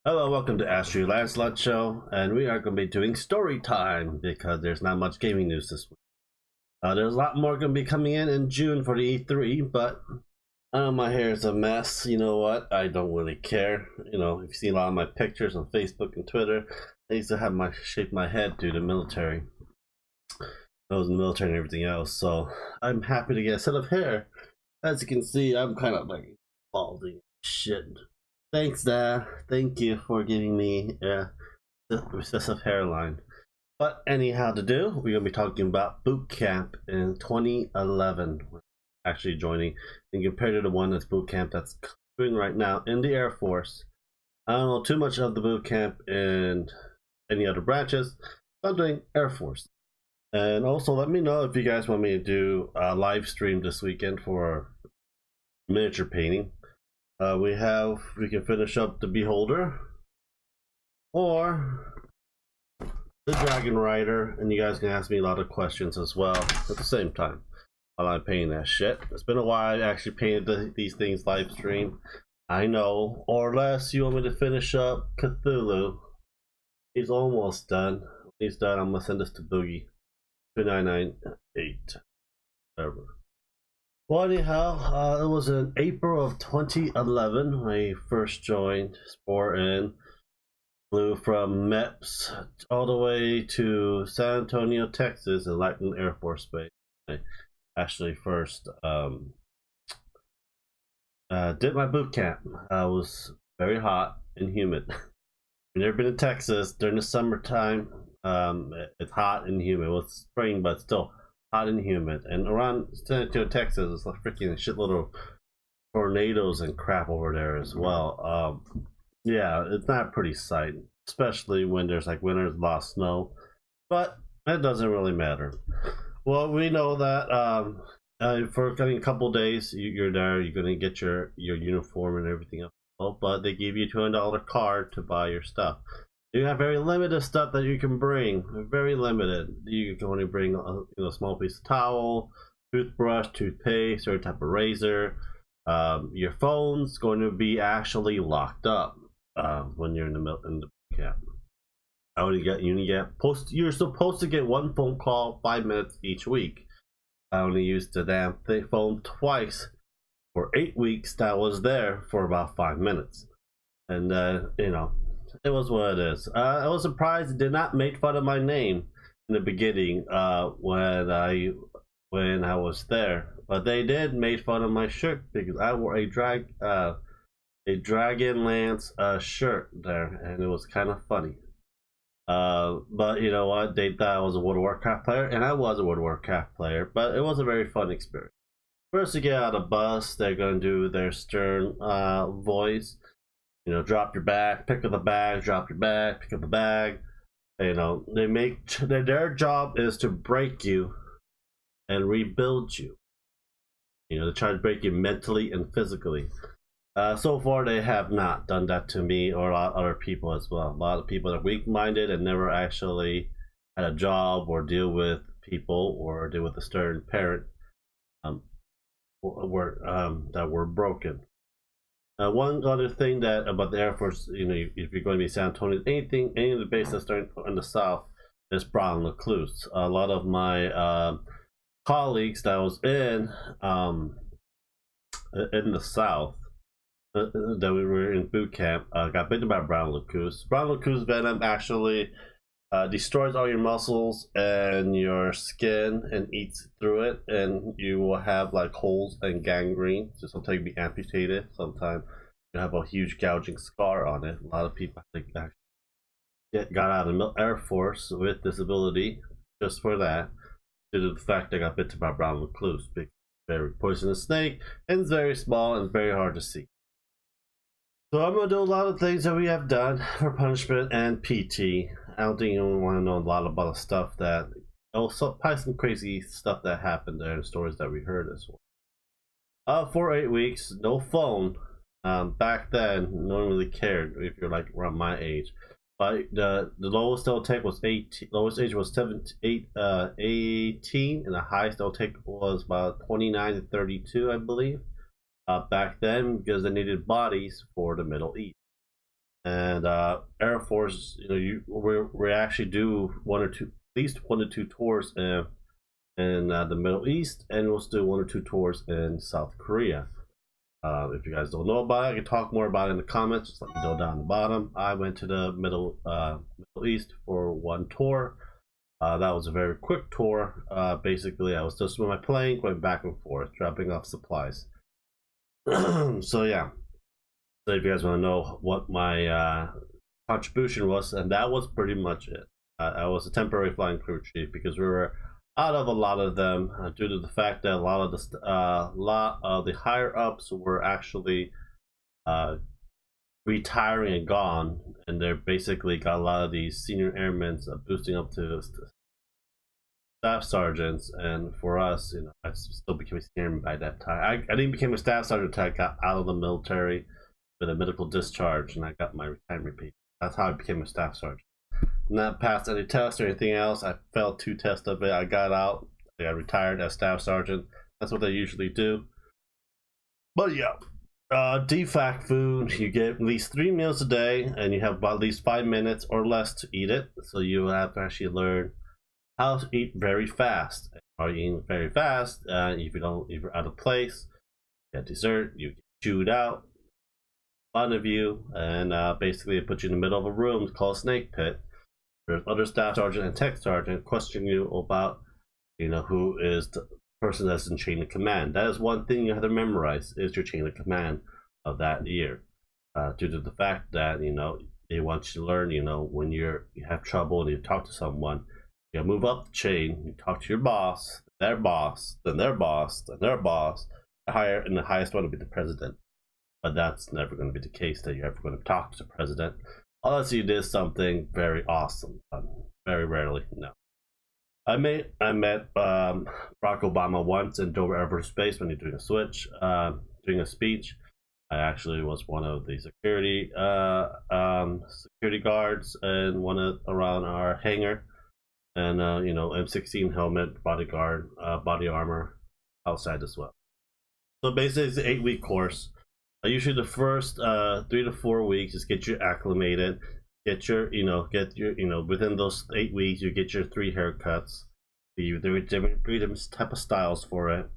Hello, welcome to Ask You Lancelot Show, and we are going to be doing story time because there's not much gaming news this week. There's a lot more going to be coming in June for the E3, but my hair is a mess. You know what? I don't really care. You know, if you see a lot of my pictures on Facebook and Twitter, I used to have shape my head due to military. I was in the military and everything else, so I'm happy to get a set of hair. As you can see, I'm kind of like balding shit. Thanks, Dad. Thank you for giving me a recessive hairline. But anyhow, we're going to be talking about boot camp in 2011. Actually joining, and compared to the one that's boot camp that's doing right now in the Air Force. I don't know too much of the boot camp in any other branches. I'm doing Air Force. And also let me know if you guys want me to do a live stream this weekend for miniature painting. We can finish up the Beholder or the Dragon Rider, and you guys can ask me a lot of questions as well at the same time while I'm painting that shit. It's been a while I actually painted these things live stream. I know, or unless you want me to finish up Cthulhu. He's almost done. When he's done, I'm gonna send this to Boogie 2998. Whatever. Well, anyhow, it was in April of 2011 when I first joined Sport and flew from MEPS all the way to San Antonio, Texas, and Lackland Air Force Base. I actually first did my boot camp. I was very hot and humid. I've never been to Texas during the summertime. It's hot and humid. Well, it's spring, but still hot and humid, and around San Antonio, Texas, it's like freaking shitload of tornadoes and crap over there as well. Yeah, it's not a pretty sight, especially when there's like winter's a lot of snow, but that doesn't really matter. Well, we know that for a couple days you're there, you're gonna get your uniform and everything else, but they give you a $200 card to buy your stuff. You have very limited stuff that you can bring. Very limited. You can only bring a small piece of towel, toothbrush, toothpaste, or a type of razor. Your phone's going to be actually locked up when you're in the camp. You're supposed to get one phone call 5 minutes each week. I only used the damn phone twice for 8 weeks. That was there for about 5 minutes, and you know. It was what it is. I was surprised it did not make fun of my name in the beginning when I was there, but they did make fun of my shirt because I wore a Dragonlance shirt there, and it was kind of funny. But you know what? They thought I was a World of Warcraft player, and I was a World of Warcraft player, but it was a very fun experience. First, you get out of the bus, they're going to do their stern voice. You know, drop your bag, pick up the bag, drop your bag, pick up the bag. You know, their job is to break you and rebuild you. You know, they try to break you mentally and physically. So far, they have not done that to me or a lot of other people as well. A lot of people are weak-minded and never actually had a job or deal with people or deal with a stern parent that were broken. One other thing about the Air Force, you know, if you're going to be San Antonio, any of the bases that's starting in the south is Braun-l'Acoustes. A lot of my colleagues that was in the south that we were in boot camp got bitten by Braun-l'Acoustes. Braun-l'Acoustes venom actually destroys all your muscles and your skin and eats through it, and you will have like holes and gangrene. So sometimes you'll be amputated, sometimes you have a huge gouging scar on it. A lot of people got out of the Air Force with disability just for that, due to the fact they got bitten by Braun-l'Acoustes. Big, very poisonous snake, and it's very small and very hard to see. So I'm going to do a lot of things that we have done for punishment and PT. I don't think you want to know a lot about the stuff that, also probably some crazy stuff that happened there and stories that we heard as well. For 8 weeks, no phone. Back then, no one really cared if you're like around my age. But the lowest they'll take was 18. Lowest age was 18, and the highest they'll take was about 29 to 32, I believe. Back then, because they needed bodies for the Middle East. and Air Force, we actually do at least 1 to 2 tours in the Middle East, and we'll do 1 or 2 tours in South Korea. If you guys don't know about it, I can talk more about it in the comments. Just let me know down the bottom. I went to the Middle East for 1 tour. That was a very quick tour. Basically, I was just with my plane going back and forth, dropping off supplies. So yeah. So if you guys want to know what my contribution was, and that was pretty much it. I was a temporary flying crew chief because we were out of a lot of them due to the fact that a lot of the higher ups were actually retiring and gone, and they're basically got a lot of these senior airmen boosting up to staff sergeants. And for us, I still became a senior airman by that time. I didn't become a staff sergeant until I got out of the military with a medical discharge, and I got my retirement pay. That's how I became a staff sergeant. Not passed any tests or anything else. I failed 2 tests of it. I got out. I got retired as staff sergeant. That's what they usually do. But yeah, DFAC food. You get at least 3 meals a day, and you have about at least 5 minutes or less to eat it. So you have to actually learn how to eat very fast. Are you eating very fast? If you're out of place, you get dessert. You get chewed out. Fun of you, and basically it puts you in the middle of a room called Snake Pit. There's other staff sergeant and tech sergeant questioning you about, who is the person that's in chain of command. That is one thing you have to memorize, is your chain of command of that year. Due to the fact that, they want you to learn, when you have trouble and you talk to someone, you move up the chain, you talk to your boss, their boss, then their boss, then their boss. The highest one will be the president. But that's never going to be the case that you're ever going to talk to the president, unless you did something very awesome. Very rarely, no. I met Barack Obama once in Dover Air Force Base when he was doing a switch, doing a speech. I actually was one of the security guards and around our hangar, and M16 helmet, bodyguard, body armor outside as well. So basically, it's an 8-week course. Usually the first 3 to 4 weeks, just get you acclimated, within those 8 weeks, you get your 3 haircuts. There are different type of styles for it.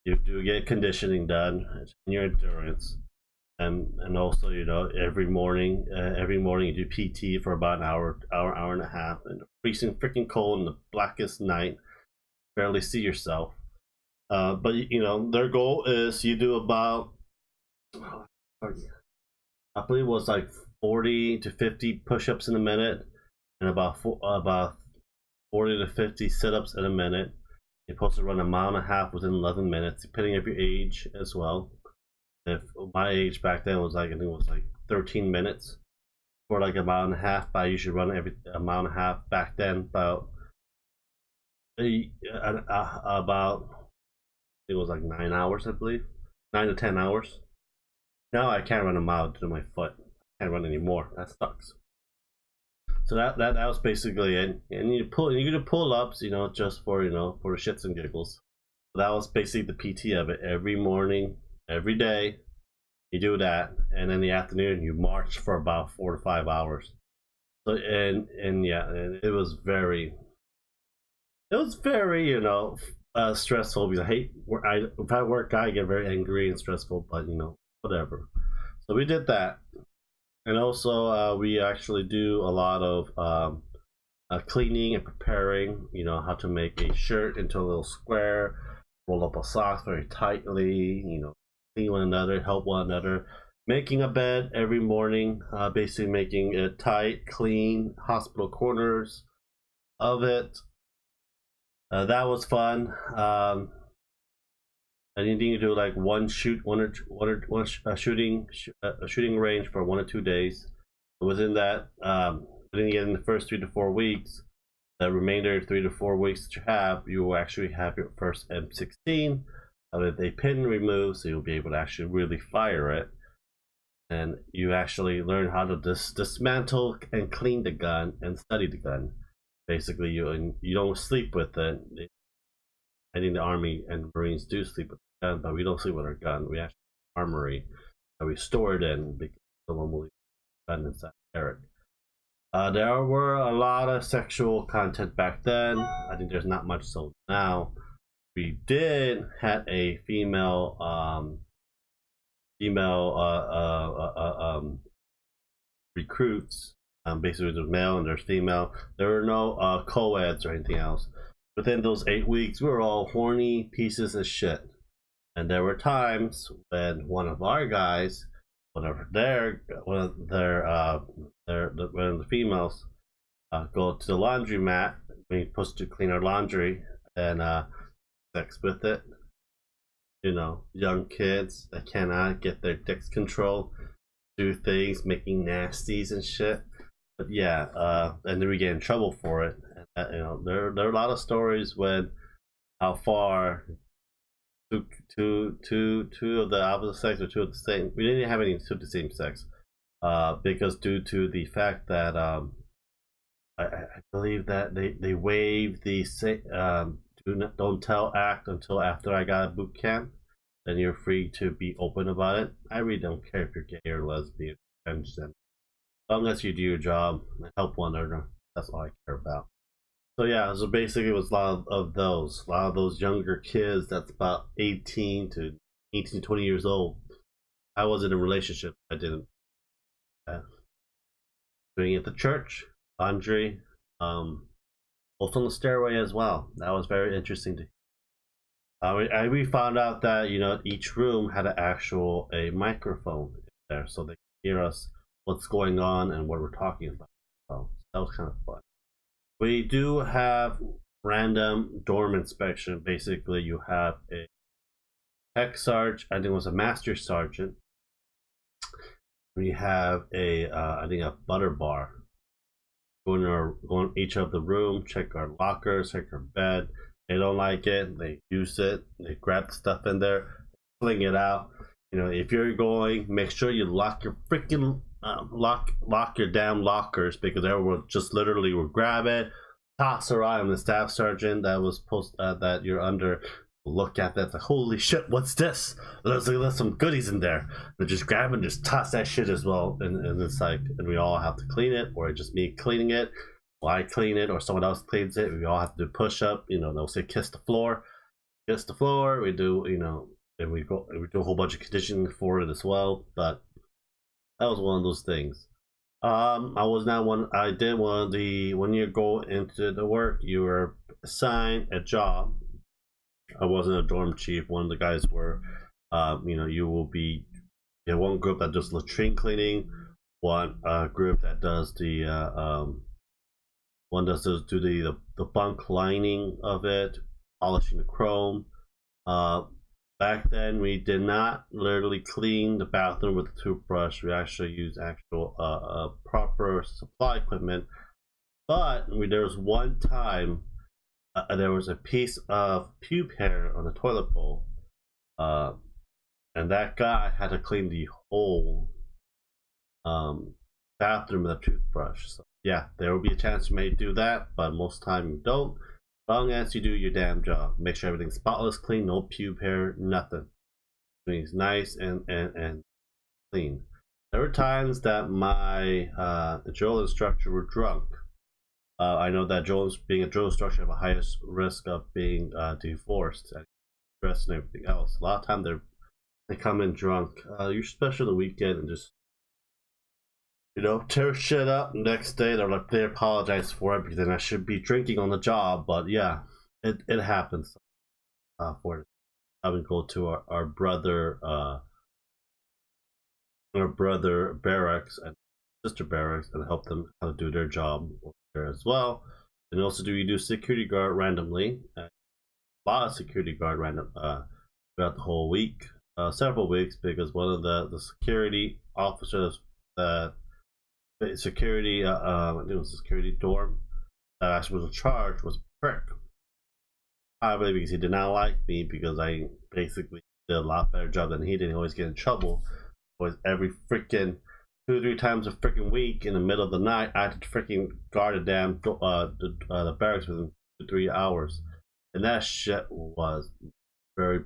You do get conditioning done, your endurance, and also every morning you do PT for about an hour and a half, and freezing freaking cold in the blackest night, barely see yourself. But their goal is you do about, I believe it was like 40 to 50 push-ups in a minute, and about 40 to 50 sit-ups in a minute. You're supposed to run 1.5 miles within 11 minutes, depending on your age as well. If my age back then was I think it was like 13 minutes for like 1.5 miles, but I usually run every 1.5 miles back then. About it was like 9 hours, I believe, 9 to 10 hours. Now I can't run a mile to my foot. I can't run anymore. That sucks. So that was basically it. And you do pull ups, just for for the shits and giggles. So that was basically the PT of it. Every morning, every day, you do that, and in the afternoon you march for about 4 to 5 hours. So and it was very stressful, because I hate if I work, I get very angry and stressful, but whatever. So we did that, and also we actually do a lot of cleaning and preparing. How to make a shirt into a little square, roll up a sock very tightly. Clean one another, help one another. Making a bed every morning, basically making it tight, clean, hospital corners of it. That was fun. And then you do like a shooting range for 1 or 2 days. Within that, in the first 3 to 4 weeks, the remainder 3 to 4 weeks that you have, you will actually have your first M16 with a pin removed, so you'll be able to actually really fire it. And you actually learn how to dismantle and clean the gun and study the gun. Basically, you don't sleep with it. I think the Army and Marines do sleep with the gun, but we don't sleep with our gun. We actually have an armory that we store it in, because someone will defendant side, Eric. There were a lot of sexual content back then. I think there's not much so now. We did had a female recruits. Basically, there's male and there's female. There were no co-eds or anything else. Within those 8 weeks, we were all horny pieces of shit. And there were times when one of our guys, one of the females, go to the laundromat. We're supposed to clean our laundry and sex with it. You know, young kids that cannot get their dicks controlled, do things, making nasties and shit. But yeah, and then we get in trouble for it. And, you know, there are a lot of stories when how far two of the opposite sex or two of the same. We didn't have any two of the same sex, because due to the fact that I believe that they waived the don't tell act until after I got a boot camp. Then you're free to be open about it. I really don't care if you're gay or lesbian, transgender. As long as you do your job and help one another, that's all I care about. So yeah, so basically it was a lot of those younger kids that's about 18 to 20 years old. I was in a relationship. I didn't. Doing it at the church, laundry, also on the stairway as well. That was very interesting to we found out that, you know, each room had a microphone there, so they could hear us, what's going on and what we're talking about. So that was kind of fun. We do have random dorm inspection. Basically, you have a tech sergeant, I think it was a master sergeant. We have I think a butter bar. Go in each of the room, check our lockers, check our bed. They don't like it, they use it, they grab stuff in there, fling it out. You know, if you're going, make sure you lock your freaking lock your damn lockers, because they will just literally will grab it, toss it around. The staff sergeant that was that you're under look at that, like, holy shit, what's this? There's some goodies in there. They just grab and just toss that shit as well, and it's like, and we all have to clean it, or just me cleaning it. I clean it or someone else cleans it. We all have to do push up. You know, they'll say kiss the floor. Kiss the floor. We do, you know, and we do a whole bunch of conditioning for it as well. But that was one of those things. I did one of the, when you go into the work, you were assigned a job. I wasn't a dorm chief. One of the guys were, you know, you will be in one group that does latrine cleaning, one group that does the one does do the bunk lining of it, polishing the chrome. Back then, we did not literally clean the bathroom with a toothbrush. We actually used actual proper supply equipment. But there was one time there was a piece of pube hair on the toilet bowl, and that guy had to clean the whole bathroom with a toothbrush. So yeah, there will be a chance you may do that, but most time you don't. As long as you do your damn job, make sure everything's spotless, clean, no pube hair, nothing. Everything's nice and clean. There were times that my drill instructor were drunk. I know that being a drill instructor, have a highest risk of being divorced, and stress and everything else. A lot of times they come in drunk, especially on the weekend, and just, you know, tear shit up. Next day, they're like, they apologize for everything. I should be drinking on the job, but yeah, it happens. For it, I would go to our brother barracks and sister barracks and help them how to do their job there as well. And also, we do security guard randomly. A lot of security guard random throughout the whole week, several weeks, because one of the security officers that security, I think it was a security dorm that actually was in charge, was a prick. Probably because he did not like me, because I basically did a lot better job than he did. He always get in trouble. Always every freaking 2 or 3 times a freaking week in the middle of the night, I had to freaking guard a damn the barracks within 2 to 3 hours, and that shit was very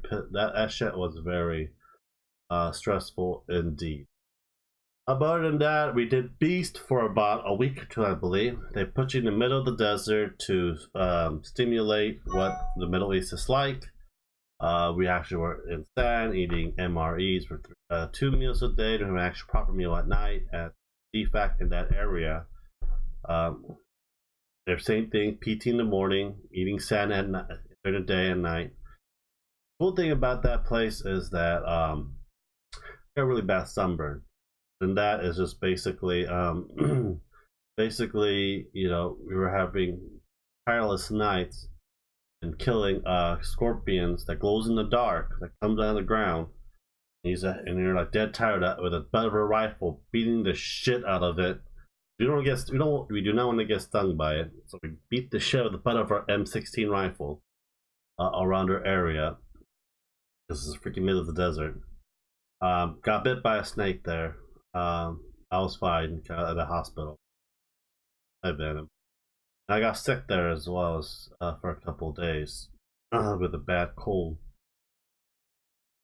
stressful indeed. Other than that, we did Beast for about a week or two, I believe. They put you in the middle of the desert to stimulate what the Middle East is like. We actually were in sand eating MREs for 2 meals a day to have an actual proper meal at night at DFAC in that area. They're same thing, PT in the morning, eating sand at night, during the day and night. Cool thing about that place is that got really bad sunburn, and that is just basically basically, you know, we were having tireless nights and killing scorpions that glows in the dark that comes out of the ground. And you're like dead tired with a butt of a rifle beating the shit out of it. We do not want to get stung by it, so we beat the shit with the butt of our M16 rifle around our area. This is freaking middle of the desert. Got bit by a snake there. I was fine at the hospital. I venom. I got sick there as well as for a couple of days with a bad cold.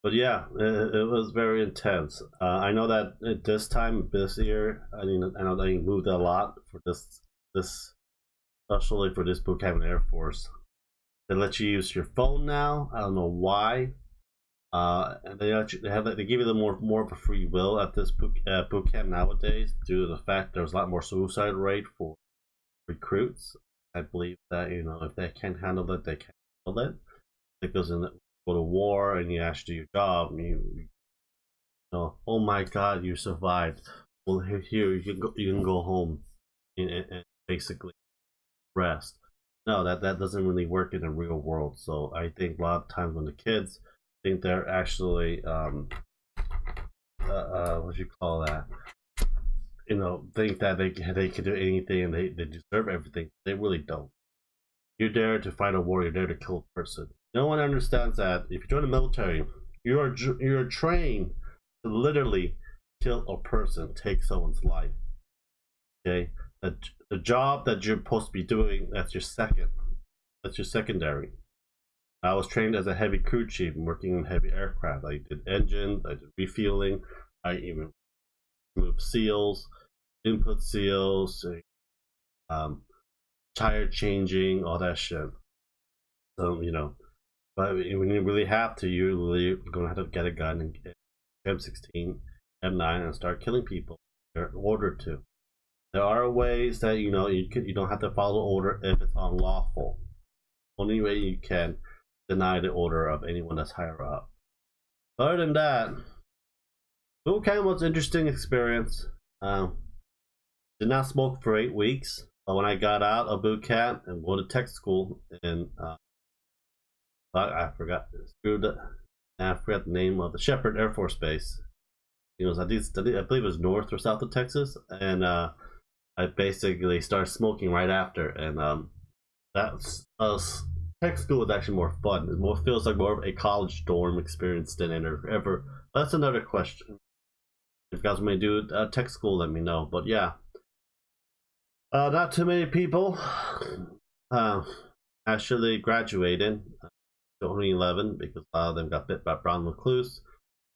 But yeah, it was very intense. I know that at this time this year, I know they moved a lot for this especially for this boot camp in Air Force. They let you use your phone now. I don't know why. And they give you the more of a free will at this boot camp nowadays due to the fact there's a lot more suicide rate for recruits. I believe that, you know, if they can't handle it, they can't handle it. Because in go to war and you actually do your job, and you know, oh my God, you survived. Well, here you can go home and basically rest. No, that doesn't really work in the real world. So I think a lot of times when the kids think they're actually what you call that, you know, think that they can do anything and they deserve everything. They really don't. You're there to fight a war. You're there to kill a person. No one understands that if you join the military, you're trained to literally kill a person, take someone's life. Okay, the job that you're supposed to be doing, that's your secondary. I was trained as a heavy crew chief, working on heavy aircraft. I did engines, I did refueling, I even moved seals, input seals, tire changing, all that shit. So, you know, but when you really have to, you're going to have to get a gun and get M16, M9 and start killing people. You're ordered to. There are ways that, you know, you don't have to follow the order if it's unlawful. Only way you can deny the order of anyone that's higher up. Other than that, boot camp was an interesting experience. Did not smoke for 8 weeks, but when I got out of boot camp and go to tech school, and I forgot the name of the Shepherd Air Force Base. It was I believe it was north or south of Texas, and I basically started smoking right after, and that's tech school is actually more fun. It feels like more of a college dorm experience than ever. That's another question. If you guys want me to do tech school, let me know. But yeah, not too many people actually graduated. 2011 because a lot of them got bit by brown recluse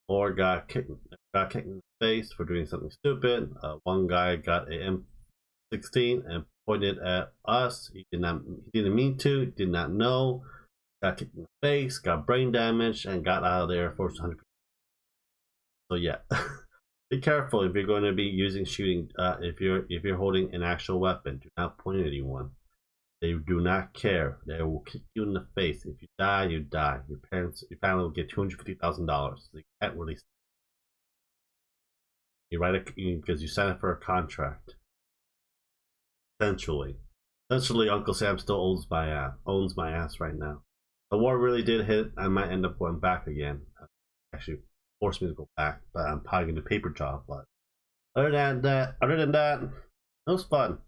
or got kicked in the face for doing something stupid. One guy got a M16 and pointed at us. He didn't mean to, did not know. Got kicked in the face, got brain damage, and got out of the Air Force 100%. So yeah, be careful if you're going to be using shooting. If you're holding an actual weapon, do not point at anyone. They do not care. They will kick you in the face. If you die, you die. Your family will get $250,000. They can't release. You write it because you sign up for a contract. Essentially, Uncle Sam still owns my ass right now. The war really did hit. I might end up going back again. Actually, forced me to go back, but I'm probably gonna do paper job. But other than that, it was fun.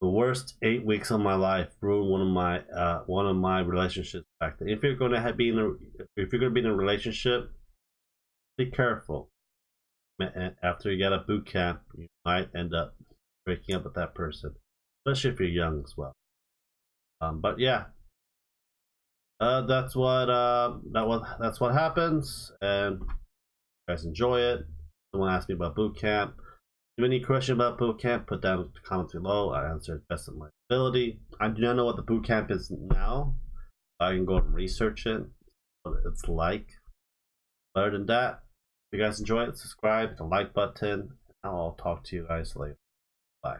The worst 8 weeks of my life ruined one of my relationships back then. If you're gonna be in a relationship, be careful. After you get a boot camp, you might end up breaking up with that person, especially if you're young as well. But yeah, that's what happens, and you guys enjoy it. Someone asked me about boot camp. If you have any question about boot camp, put down in the comments below. I answer it best of my ability. I do not know what the boot camp is now. I can go and research it, what it's like. Other than that, if you guys enjoy it, subscribe, hit the like button, and I'll talk to you guys later. Bye.